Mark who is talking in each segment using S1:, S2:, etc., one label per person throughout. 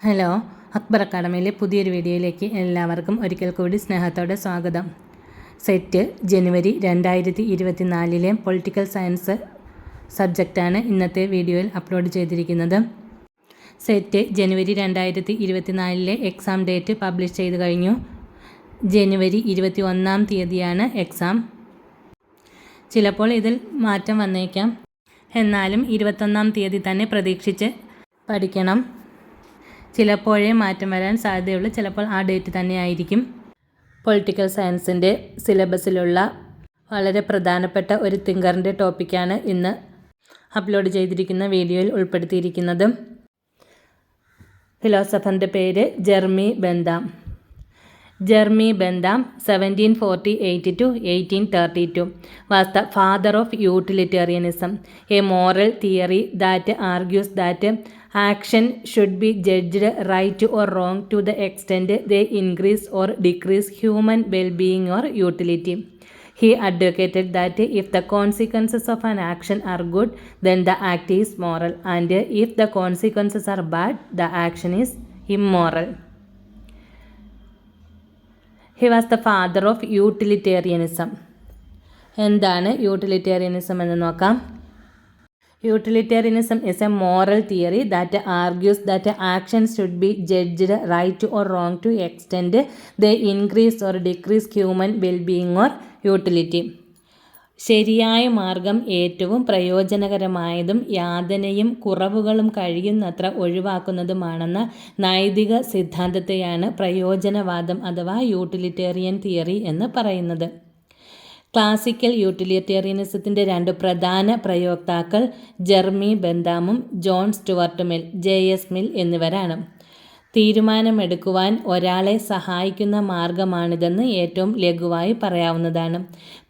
S1: Hello, Akbar അക്കാഡമിയിലെ പുതിയൊരു വീഡിയോയിലേക്ക് എല്ലാവർക്കും ഒരിക്കൽ കൂടി സ്നേഹത്തോടെ സ്വാഗതം. സെറ്റ് ജനുവരി 2024 പൊളിറ്റിക്കൽ സയൻസ് സബ്ജക്റ്റാണ് ഇന്നത്തെ വീഡിയോയിൽ അപ്ലോഡ് ചെയ്തിരിക്കുന്നത്. സെറ്റ് ജനുവരി 2024 എക്സാം ഡേറ്റ് പബ്ലിഷ് ചെയ്ത് കഴിഞ്ഞു. ജനുവരി 21 എക്സാം. ചിലപ്പോൾ ഇതിൽ മാറ്റം വന്നേക്കാം, എന്നാലും 21 തന്നെ പ്രതീക്ഷിച്ച് പഠിക്കണം. ചിലപ്പോഴേ മാറ്റം വരാൻ സാധ്യതയുള്ളൂ, ചിലപ്പോൾ ആ ഡേറ്റ് തന്നെ ആയിരിക്കും. പൊളിറ്റിക്കൽ സയൻസിൻ്റെ സിലബസിലുള്ള വളരെ പ്രധാനപ്പെട്ട ഒരു തിങ്കറിൻ്റെ ടോപ്പിക്കാണ് ഇന്ന് അപ്ലോഡ് ചെയ്തിരിക്കുന്ന വീഡിയോയിൽ ഉൾപ്പെടുത്തിയിരിക്കുന്നത്. ഫിലോസഫറിൻ്റെ പേര് Jeremy Bentham. Jeremy Bentham 1748 to 1832 was the father of utilitarianism, a moral theory that argues that action should be judged right or wrong to the extent they increase or decrease human well-being or utility. He advocated that if the consequences of an action are good, then the act is moral, and if the consequences are bad, the action is immoral. He was the father of utilitarianism. എന്താണ് utilitarianism എന്ന് നോക്കാം. Utilitarianism is a moral theory that argues that actions should be judged right or wrong to extent they increase or decrease human well-being or utility. ശരിയായ മാർഗം ഏറ്റവും പ്രയോജനകരമായതും യാതനയും കുറവുകളും കഴിയുന്നത്ര ഒഴിവാക്കുന്നതുമാണെന്ന നൈതിക സിദ്ധാന്തത്തെയാണ് പ്രയോജനവാദം അഥവാ യൂട്ടിലിറ്റേറിയൻ തിയറി എന്ന് പറയുന്നത്. ക്ലാസിക്കൽ യൂട്ടിലിറ്റേറിയനിസത്തിൻ്റെ രണ്ട് പ്രധാന പ്രയോക്താക്കൾ ജെർമി ബെന്താമും John Stuart Mill JS Mill എന്നിവരാണ്. തീരുമാനമെടുക്കുവാൻ ഒരാളെ സഹായിക്കുന്ന മാർഗമാണിതെന്ന് ഏറ്റവും ലഘുവായി പറയാവുന്നതാണ്.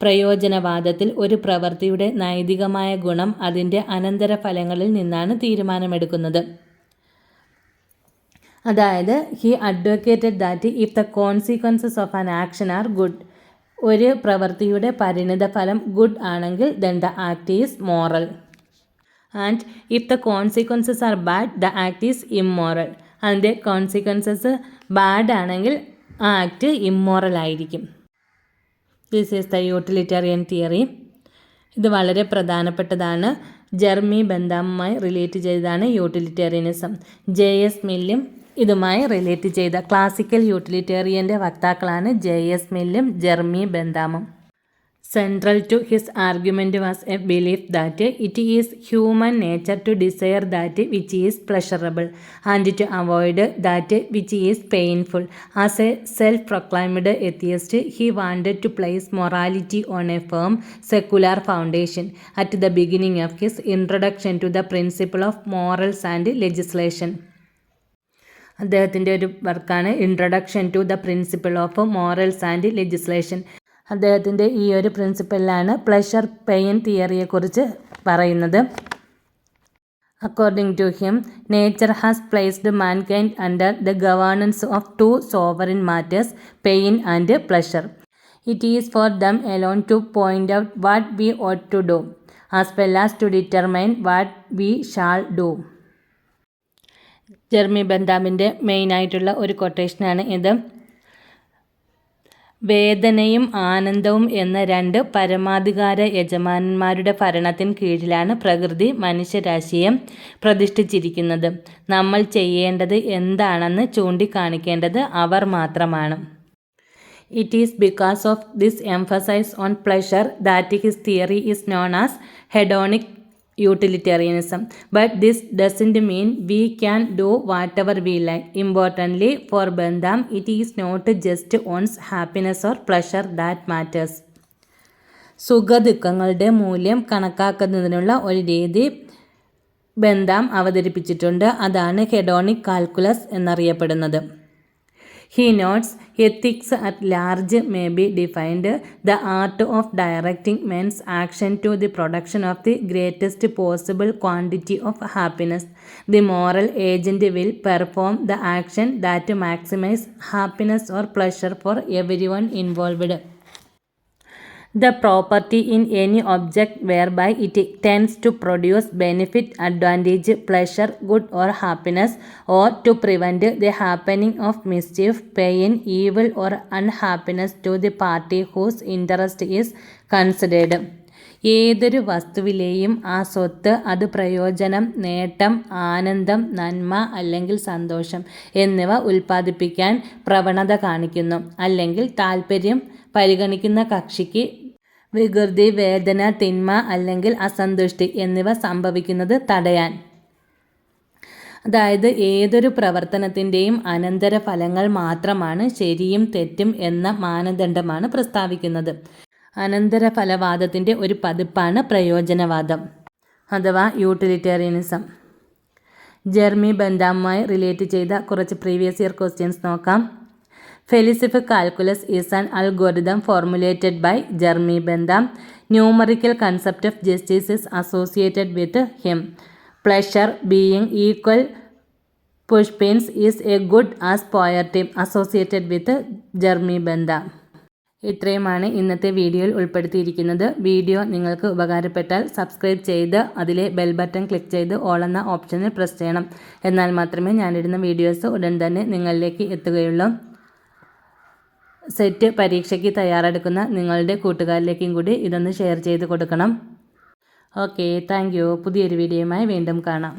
S1: പ്രയോജനവാദത്തിൽ ഒരു പ്രവൃത്തിയുടെ നൈതികമായ ഗുണം അതിൻ്റെ അനന്തരഫലങ്ങളിൽ നിന്നാണ് തീരുമാനമെടുക്കുന്നത്. അതായത് he advocated that if the consequences of an action are good, ഒരു പ്രവൃത്തിയുടെ പരിണിതഫലം ഗുഡ് ആണെങ്കിൽ then the act is moral, and if the consequences are bad the act is immoral. അതിൻ്റെ കോൺസിക്വൻസസ് ബാഡ് ആണെങ്കിൽ ആ ആക്ട് ഇമ്മോറൽ ആയിരിക്കും. This is the utilitarian theory. ഇത് വളരെ പ്രധാനപ്പെട്ടതാണ്. ജെർമി ബെന്താമുമായി റിലേറ്റ് ചെയ്തതാണ് യൂട്ടിലിറ്റേറിയനിസം. JS മില്ലും ഇതുമായി റിലേറ്റ് ചെയ്ത ക്ലാസിക്കൽ യൂട്ടിലിറ്റേറിയൻ്റെ വക്താക്കളാണ് JS മില്ലും ജെർമി ബെന്താമും. Central to his argument was a belief that it is human nature to desire that which is pleasurable and to avoid that which is painful. As a self-proclaimed atheist, he wanted to place morality on a firm secular foundation. At the beginning of his introduction to the principle of morals and legislation, അദ്ദേഹത്തിൻ്റെ ഒരു വർക്കാണ് introduction to the principle of morals and legislation. അദ്ദേഹത്തിൻ്റെ ഈ ഒരു പ്രിൻസിപ്പലിലാണ് pleasure pain തിയറിയെക്കുറിച്ച് പറയുന്നത്. According to him, nature has placed mankind under the governance of two sovereign matters, pain and pleasure. It is for them alone to point out what we ought to do as well as to determine what we shall do. Jeremy ബെന്താമിൻ്റെ മെയിനായിട്ടുള്ള ഒരു കൊട്ടേഷനാണ് ഇത്. വേദനയും ആനന്ദവും എന്ന രണ്ട് പരമാധികാര യജമാനന്മാരുടെ ഭരണത്തിന് കീഴിലാണ് പ്രകൃതി മനുഷ്യരാശിയെ പ്രതിഷ്ഠിച്ചിരിക്കുന്നത്. നമ്മൾ ചെയ്യേണ്ടത് എന്താണെന്ന് ചൂണ്ടിക്കാണിക്കേണ്ടത് അവർ മാത്രമാണ്. It is because of this emphasise on pleasure that his theory is known as hedonic utilitarianism. But this doesn't mean we can do whatever we like. Importantly, for Bentham, it is not just one's happiness or pleasure that matters. സുഖദുഃഖങ്ങളുടെ മൂല്യം കണക്കാക്കുന്നതിനുള്ള ഒരു രീതി Bentham അവതരിപ്പിച്ചിട്ടുണ്ട്. അതാണ് hedonic calculus എന്നറിയപ്പെടുന്നത്. He notes, ethics at large may be defined the art of directing men's action to the production of the greatest possible quantity of happiness. The moral agent will perform the action that maximizes happiness or pleasure for everyone involved. The property in any object whereby it tends to produce benefit, advantage, pleasure, good or happiness, or to prevent the happening of mischief, pain, evil or unhappiness to the party whose interest is considered. ഏതൊരു വസ്തുവിലെയും ആ സ്വത്ത് അത് പ്രയോജനം, നേട്ടം, ആനന്ദം, നന്മ അല്ലെങ്കിൽ സന്തോഷം എന്നിവ ഉൽപ്പാദിപ്പിക്കാൻ പ്രവണത കാണിക്കുന്നു അല്ലെങ്കിൽ താൽപ്പര്യം പരിഗണിക്കുന്ന കക്ഷിക്ക് വികൃതി, വേദന, തിന്മ അല്ലെങ്കിൽ അസന്തുഷ്ടി എന്നിവ സംഭവിക്കുന്നത് തടയാൻ. അതായത് ഏതൊരു പ്രവർത്തനത്തിൻ്റെയും അനന്തരഫലങ്ങൾ മാത്രമാണ് ശരിയും തെറ്റും എന്ന മാനദണ്ഡമാണ് പ്രസ്താവിക്കുന്നത്. അനന്തരഫലവാദത്തിൻ്റെ ഒരു പതിപ്പാണ് പ്രയോജനവാദം അഥവാ യൂട്ടിലിറ്റേറിയനിസം. ജെർമി ബെന്താമുമായി റിലേറ്റ് ചെയ്ത കുറച്ച് പ്രീവിയസ് ഇയർ ക്വസ്റ്റ്യൻസ് നോക്കാം. Felicity calculus is an algorithm formulated by Jeremy Bentham. Numerical concept of justice is associated with him. Pleasure, being equal pushpins is a good as poetry associated with Jeremy Bentham. ഇത്രയുമാണ് ഇന്നത്തെ വീഡിയോയിൽ ഉൾപ്പെടുത്തിയിരിക്കുന്നത്. Video നിങ്ങൾക്ക് ഉപകാരപ്പെട്ടാൽ subscribe ചെയ്ത് അതിലെ bell button click ചെയ്ത് all എന്ന ഓപ്ഷനിൽ പ്രസ് ചെയ്യണം. എന്നാൽ മാത്രമേ ഞാനിടുന്ന വീഡിയോസ് ഉടൻ തന്നെ നിങ്ങളിലേക്ക് എത്തുകയുള്ളൂ. സെറ്റ് പരീക്ഷയ്ക്ക് തയ്യാറെടുക്കുന്ന നിങ്ങളുടെ കൂട്ടുകാരിലേക്കും കൂടി ഇതൊന്ന് ഷെയർ ചെയ്ത് കൊടുക്കണം. Okay, thank you. പുതിയൊരു വീഡിയോയുമായി വീണ്ടും കാണാം.